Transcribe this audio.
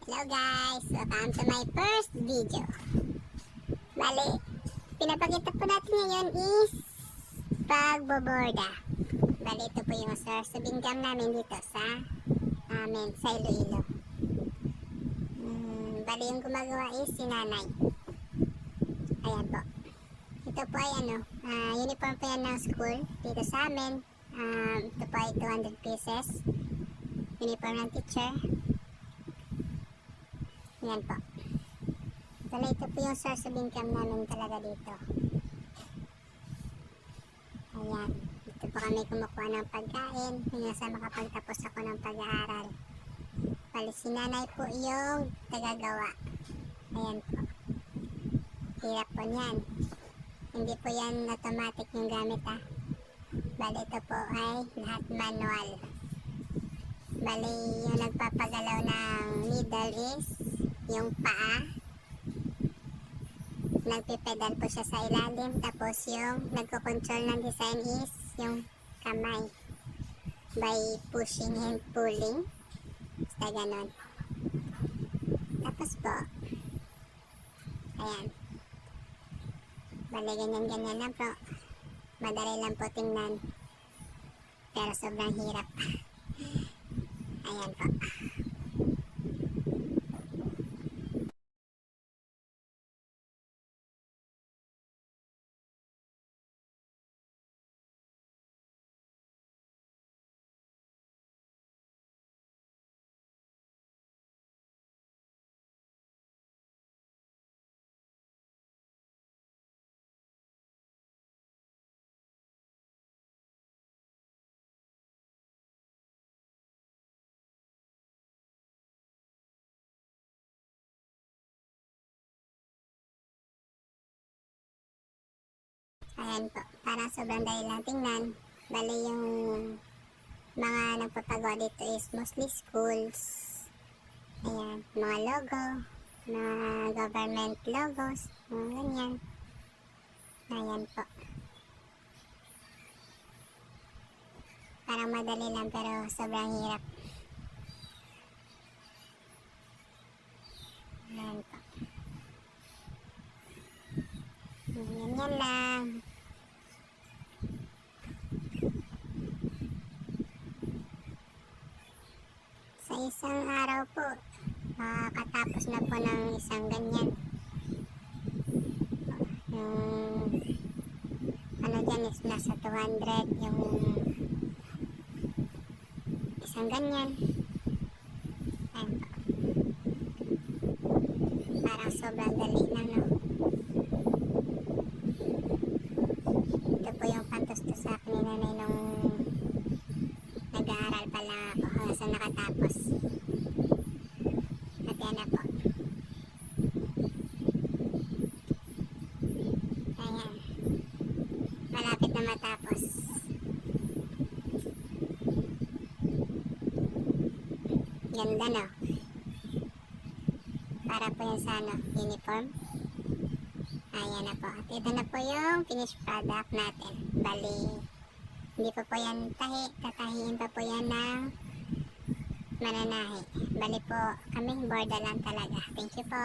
Hello guys! Welcome to my first video. Bali, pinapakita po natin ngayon is pagboborda. Bali, ito po yung source of income namin dito sa Iloilo. Bali, yung gumagawa is si nanay. Ayan po. Ito po ay uniform po yan ng school dito sa amin. Ito po ay 200 pieces. Uniform ng teacher. Yan po. Ito po yung source of income namin talaga dito. Ayan. Dito po kami kumukuha ng pagkain hanggang sa makapagtapos ako ng pag-aaral. Bali si nanay po yung tagagawa. Ayan po. Hirap po niyan. Hindi po yan automatic yung gamit Bali ito po ay lahat manual. Bali yung nagpapagalaw ng needle is yung paa. Nagpipedal po siya sa ilalim. Tapos yung nagko-control ng design is yung kamay. By pushing and pulling. Basta ganon. Tapos po, ayan. Bali ganyan-ganyan lang po. Madali lang po tingnan. Pero sobrang hirap. Ayan po. Ayan po, parang sobrang dali lang tingnan. Bali yung mga nagpapagawa dito is mostly schools. Ayan, mga logo, mga government logos, mga ganyan. Ayan po. Parang madali lang pero sobrang hirap. Ayan po. Ganyan lang. Sa isang araw po, makakatapos na po ng isang ganyan. Yung dyan is nasa 200 yung isang ganyan. Ayan po. Parang sobrang dali na, no? Ito po yung pantusto sa akin ni nanay nung nag-aaral pa lang ako hanggang sa nakatapos. At yan na po. Ayan. Malapit na matapos. Ganda, no? Para po yan sa uniform. Ayan na po. At ito na po yung finished product natin. Bali, hindi pa po yan tahi. Tatahiin pa po yan ng mananahi. Bali po, kaming borda lang talaga. Thank you po.